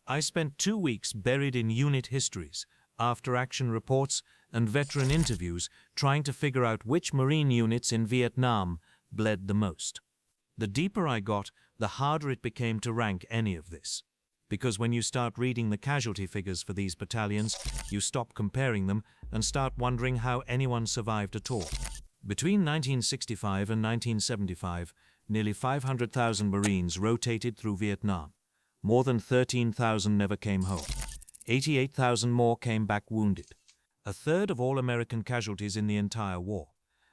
I spent 2 weeks buried in unit histories, after-action reports, and veteran interviews trying to figure out which Marine units in Vietnam bled the most. The deeper I got, the harder it became to rank any of this. Because when you start reading the casualty figures for these battalions, you stop comparing them and start wondering how anyone survived at all. Between 1965 and 1975, nearly 500,000 Marines rotated through Vietnam. More than 13,000 never came home. 88,000 more came back wounded. A third of all American casualties in the entire war.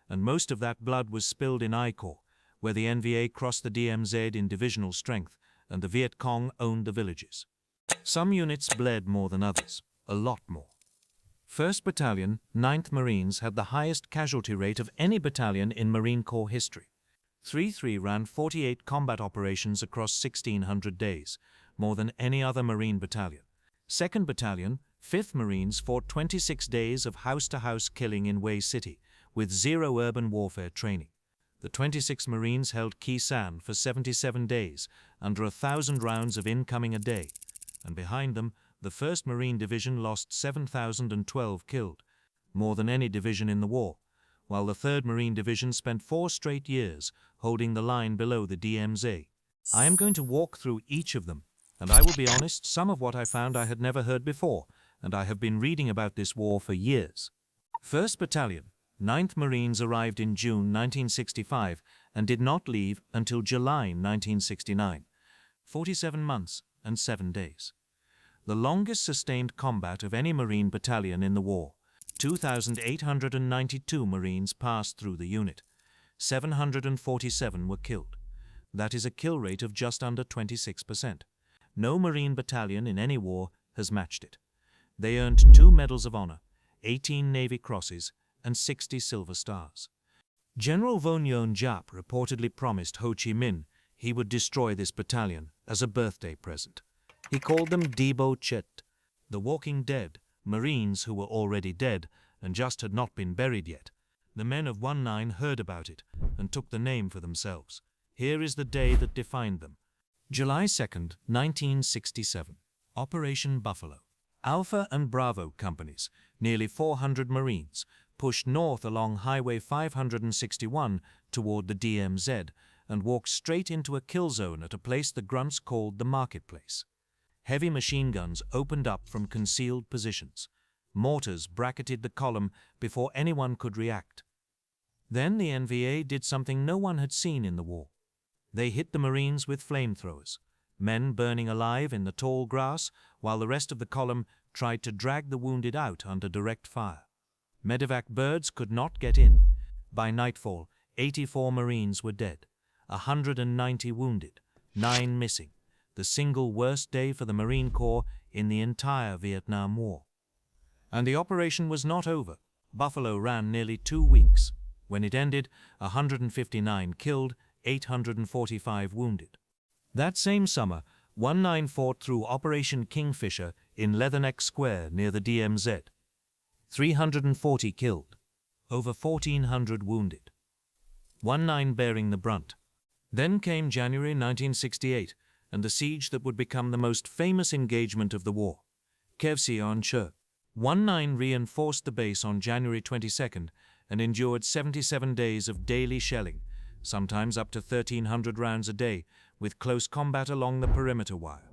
And most of that blood was spilled in I Corps, where the NVA crossed the DMZ in divisional strength, and the Viet Cong owned the villages. Some units bled more than others, a lot more. First Battalion Ninth Marines had the highest casualty rate of any battalion in Marine Corps history. 3-3 ran 48 combat operations across 1,600 days, more than any other Marine battalion. Second Battalion Fifth Marines fought 26 days of house-to-house killing in Hue City, with zero urban warfare training. The 26 Marines held Khe Sanh for 77 days, under 1,000 rounds of incoming a day, and behind them, the 1st Marine Division lost 7,012 killed, more than any division in the war, while the 3rd Marine Division spent 4 straight years holding the line below the DMZ. I am going to walk through each of them, and I will be honest, some of what I found I had never heard before, and I have been reading about this war for years. 1st Battalion Ninth Marines arrived in June 1965 and did not leave until July 1969, 47 months and 7 days. The longest sustained combat of any Marine battalion in the war. 2,892 Marines passed through the unit. 747 were killed. That is a kill rate of just under 26%. No Marine battalion in any war has matched it. They earned 2 Medals of Honor, 18 Navy Crosses, and 60 Silver Stars. General Vo Nguyen Giap reportedly promised Ho Chi Minh he would destroy this battalion as a birthday present. He called them Debo Chet, the walking dead, Marines who were already dead and just had not been buried yet. The men of 19 heard about it and took the name for themselves. Here is the day that defined them. July 2nd, 1967. Operation Buffalo. Alpha and Bravo companies, nearly 400 Marines, pushed north along Highway 561 toward the DMZ and walked straight into a kill zone at a place the grunts called the Marketplace. Heavy machine guns opened up from concealed positions. Mortars bracketed the column before anyone could react. Then the NVA did something no one had seen in the war. They hit the Marines with flamethrowers, men burning alive in the tall grass, while the rest of the column tried to drag the wounded out under direct fire. Medevac birds could not get in. By nightfall, 84 Marines were dead, 190 wounded, 9 missing, the single worst day for the Marine Corps in the entire Vietnam War. And the operation was not over. Buffalo ran nearly 2 weeks. When it ended, 159 killed, 845 wounded. That same summer, 19 fought through Operation Kingfisher in Leatherneck Square near the DMZ. 340 killed, over 1,400 wounded. 19 bearing the brunt. Then came January 1968, and the siege that would become the most famous engagement of the war, Khe Sanh. 19 reinforced the base on January 22nd and endured 77 days of daily shelling, sometimes up to 1,300 rounds a day, with close combat along the perimeter wire.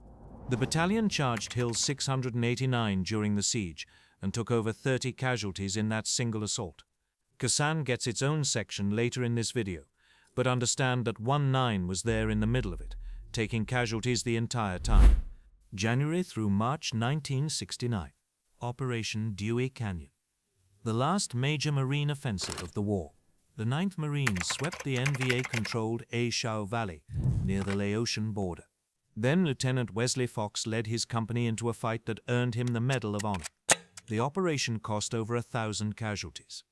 The battalion charged Hill 689 during the siege and took over 30 casualties in that single assault. Khe Sanh gets its own section later in this video, but understand that 19 was there in the middle of it, taking casualties the entire time. January through March 1969. Operation Dewey Canyon. The last major Marine offensive of the war. The 9th Marines swept the NVA-controlled A Shau Valley near the Laotian border. Then Lieutenant Wesley Fox led his company into a fight that earned him the Medal of Honor. The operation cost over 1,000 casualties.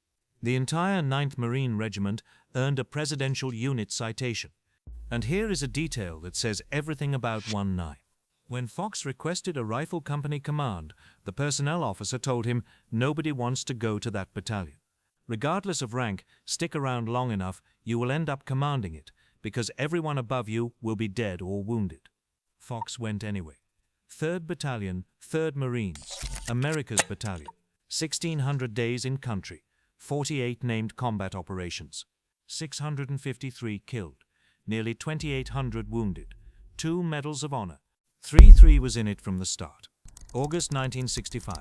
The entire 9th Marine Regiment earned a Presidential Unit citation. And here is a detail that says everything about 19. When Fox requested a rifle company command, the personnel officer told him nobody wants to go to that battalion. Regardless of rank, stick around long enough, you will end up commanding it, because everyone above you will be dead or wounded. Fox went anyway. Third Battalion Third Marines, America's battalion. 1,600 days in country, 48 named combat operations, 653 killed, nearly 2,800 wounded, 2 medals of honor. 3-3 was in it from the start. August 1965,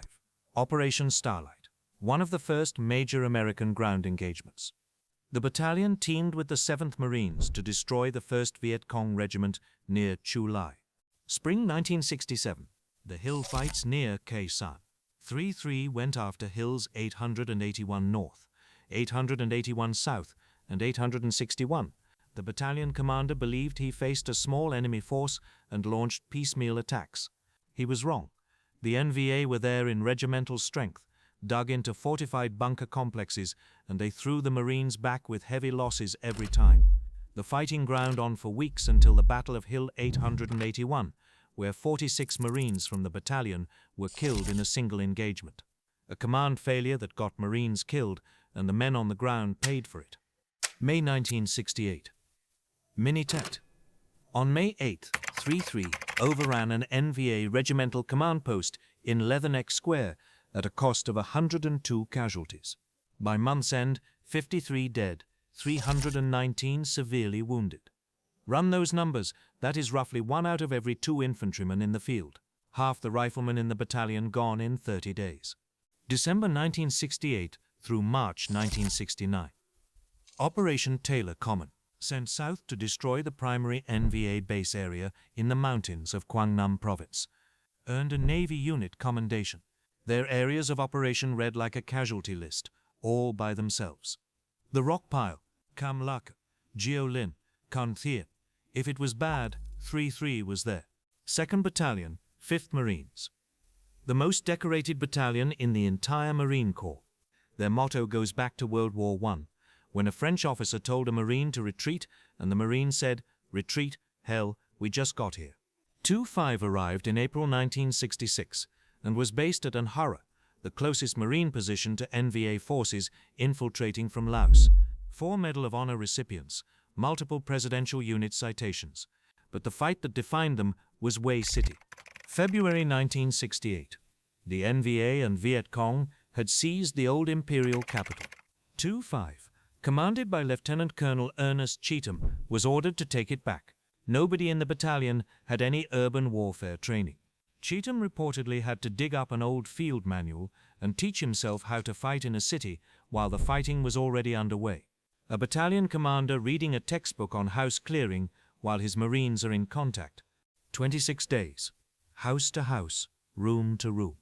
Operation Starlight, one of the first major American ground engagements. The battalion teamed with the 7th Marines to destroy the 1st Viet Cong Regiment near Chu Lai. Spring 1967, the hill fights near Khe Sanh. 3-3 went after hills 881 North, 881 South, and 861. The battalion commander believed he faced a small enemy force and launched piecemeal attacks. He was wrong. The NVA were there in regimental strength, dug into fortified bunker complexes, and they threw the Marines back with heavy losses every time. The fighting ground on for weeks until the Battle of Hill 881, where 46 Marines from the battalion were killed in a single engagement. A command failure that got Marines killed, and the men on the ground paid for it. May 1968. Minitet. On May 8, 3-3 overran an NVA regimental command post in Leatherneck Square at a cost of 102 casualties. By month's end, 53 dead, 319 severely wounded. Run those numbers, that is roughly 1 out of every 2 infantrymen in the field. Half the riflemen in the battalion gone in 30 days. December 1968 through March 1969. Operation Taylor Common, sent south to destroy the primary NVA base area in the mountains of Quang Nam Province. Earned a Navy unit commendation. Their areas of operation read like a casualty list, all by themselves. The Rock Pile, Cam Laka, Geo Lin, Can Thien. If it was bad, 3-3 was there. Second Battalion, Fifth Marines. The most decorated battalion in the entire Marine Corps. Their motto goes back to World War I, when a French officer told a Marine to retreat, and the Marine said, "Retreat, hell, we just got here." 2-5 arrived in April 1966 and was based at Anhara, the closest Marine position to NVA forces infiltrating from Laos. 4 Medal of Honor recipients, multiple presidential unit citations. But the fight that defined them was Hue City. February 1968. The NVA and Viet Cong had seized the old imperial capital. 2-5, commanded by Lieutenant Colonel Ernest Cheatham, was ordered to take it back. Nobody in the battalion had any urban warfare training. Cheatham reportedly had to dig up an old field manual and teach himself how to fight in a city while the fighting was already underway. A battalion commander reading a textbook on house clearing while his Marines are in contact. 26 days, house to house, room to room.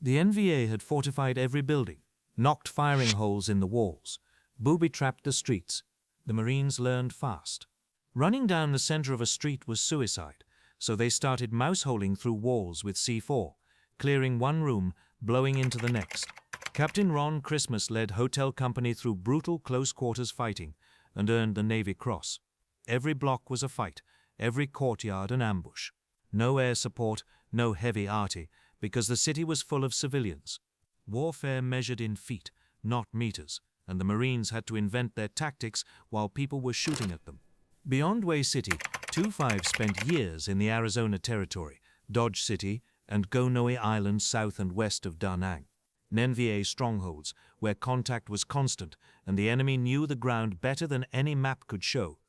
The NVA had fortified every building, knocked firing holes in the walls, booby-trapped the streets. The Marines learned fast. Running down the center of a street was suicide, so they started mouse-holing through walls with C4, clearing one room, blowing into the next. Captain Ron Christmas led Hotel Company through brutal close-quarters fighting and earned the Navy Cross. Every block was a fight, every courtyard an ambush. No air support, no heavy arty, because the city was full of civilians. Warfare measured in feet, not meters, and the Marines had to invent their tactics while people were shooting at them. Beyond Hue City, 2-5 spent years in the Arizona Territory, Dodge City, and Gonoe Island south and west of Da Nang. NVA strongholds, where contact was constant and the enemy knew the ground better than any map could show.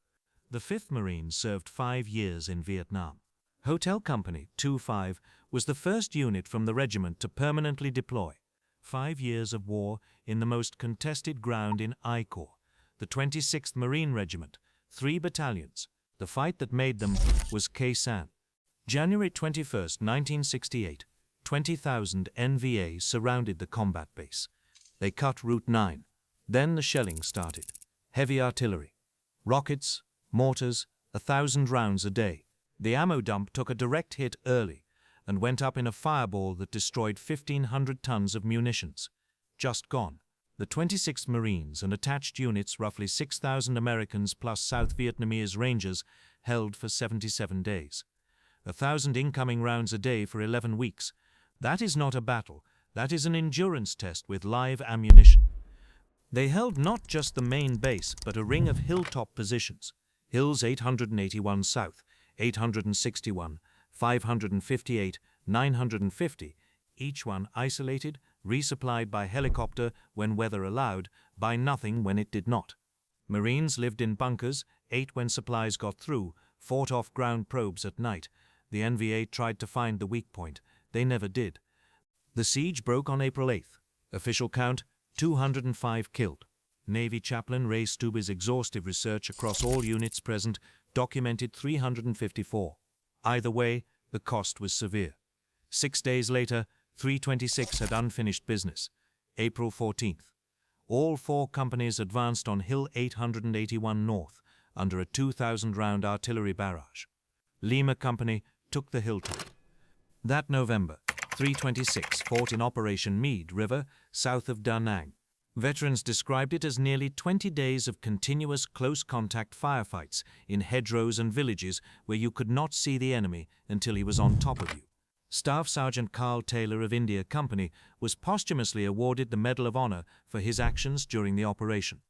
The 5th Marines served 5 years in Vietnam. Hotel Company, 2-5, was the first unit from the regiment to permanently deploy. 5 years of war in the most contested ground in I Corps, the 26th Marine Regiment, 3 battalions. The fight that made them was Khe Sanh. January 21, 1968, 20,000 NVA surrounded the combat base. They cut Route 9. Then the shelling started. Heavy artillery, rockets, mortars, 1,000 rounds a day. The ammo dump took a direct hit early and went up in a fireball that destroyed 1,500 tons of munitions. Just gone. The 26th Marines and attached units, roughly 6,000 Americans plus South Vietnamese Rangers, held for 77 days. 1,000 incoming rounds a day for 11 weeks. That is not a battle, that is an endurance test with live ammunition. They held not just the main base, but a ring of hilltop positions. Hills 881 South, 861, 558, 950, each one isolated, resupplied by helicopter when weather allowed, by nothing when it did not. Marines lived in bunkers, ate when supplies got through, fought off ground probes at night. The NVA tried to find the weak point. They never did. The siege broke on April 8th. Official count, 205 killed. Navy chaplain Ray Stube's exhaustive research across all units present documented 354. Either way, the cost was severe. 6 days later, 326 had unfinished business. April 14th. All 4 companies advanced on Hill 881 North under a 2,000-round artillery barrage. Lima Company took the hilltop. That November, 326 fought in Operation Meade River, south of Da Nang. Veterans described it as nearly 20 days of continuous close-contact firefights in hedgerows and villages where you could not see the enemy until he was on top of you. Staff Sergeant Carl Taylor of India Company was posthumously awarded the Medal of Honor for his actions during the operation.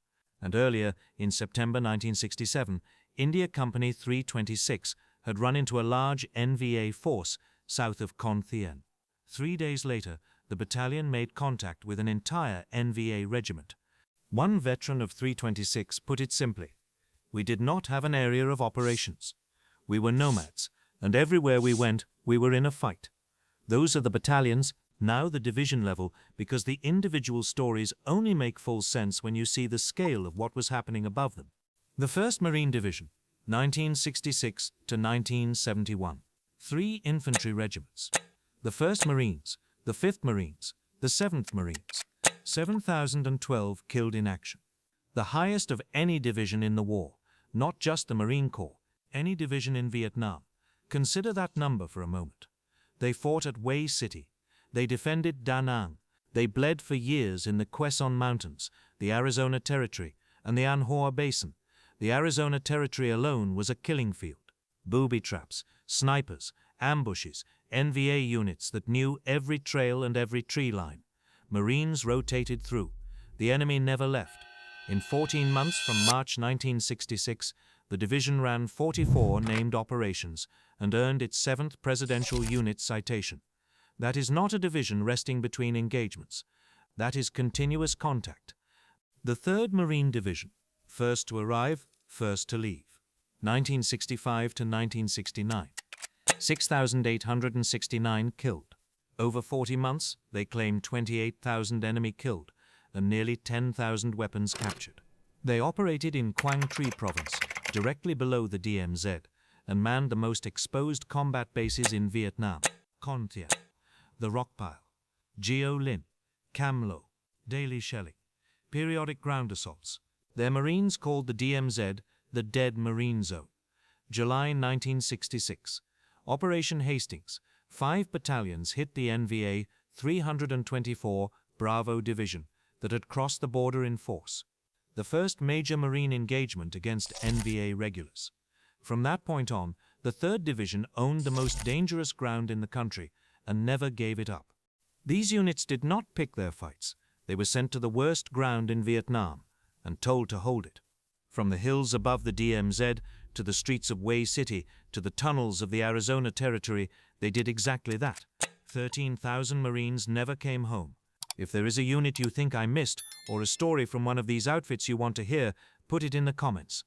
And earlier, in September 1967, India Company 326 had run into a large NVA force south of Khe Sanh. 3 days later, the battalion made contact with an entire NVA regiment. One veteran of 326 put it simply, "We did not have an area of operations. We were nomads, and everywhere we went, we were in a fight." Those are the battalions, now the division level, because the individual stories only make full sense when you see the scale of what was happening above them. The 1st Marine Division, 1966 to 1971. 3 infantry regiments. The 1st Marines, the 5th Marines, the 7th Marines. 7,012 killed in action. The highest of any division in the war, not just the Marine Corps, any division in Vietnam. Consider that number for a moment. They fought at Hue City. They defended Da Nang. They bled for years in the Khe Sanh Mountains, the Arizona Territory, and the An Hoa Basin. The Arizona Territory alone was a killing field. Booby traps, snipers, ambushes, NVA units that knew every trail and every tree line. Marines rotated through. The enemy never left. In 14 months from March 1966, the division ran 44 named operations and earned its 7th Presidential Unit citation. That is not a division resting between engagements. That is continuous contact. The 3rd Marine Division, first to arrive, first to leave. 1965 to 1969. 6,869 killed. Over 40 months, they claimed 28,000 enemy killed and nearly 10,000 weapons captured. They operated in Quang Tri Province, directly below the DMZ, and manned the most exposed combat bases in Vietnam: Con Thien, the Rockpile, Gio Linh, Cam Lo, daily shelling, periodic ground assaults. Their Marines called the DMZ the Dead Marine Zone. July 1966. Operation Hastings. 5 battalions hit the NVA 324 Bravo Division that had crossed the border in force. The first major Marine engagement against NVA regulars. From that point on, the 3rd Division owned the most dangerous ground in the country and never gave it up. These units did not pick their fights. They were sent to the worst ground in Vietnam and told to hold it. From the hills above the DMZ to the streets of Hue City to the tunnels of the Arizona Territory, they did exactly that. 13,000 Marines never came home. If there is a unit you think I missed or a story from one of these outfits you want to hear, put it in the comments.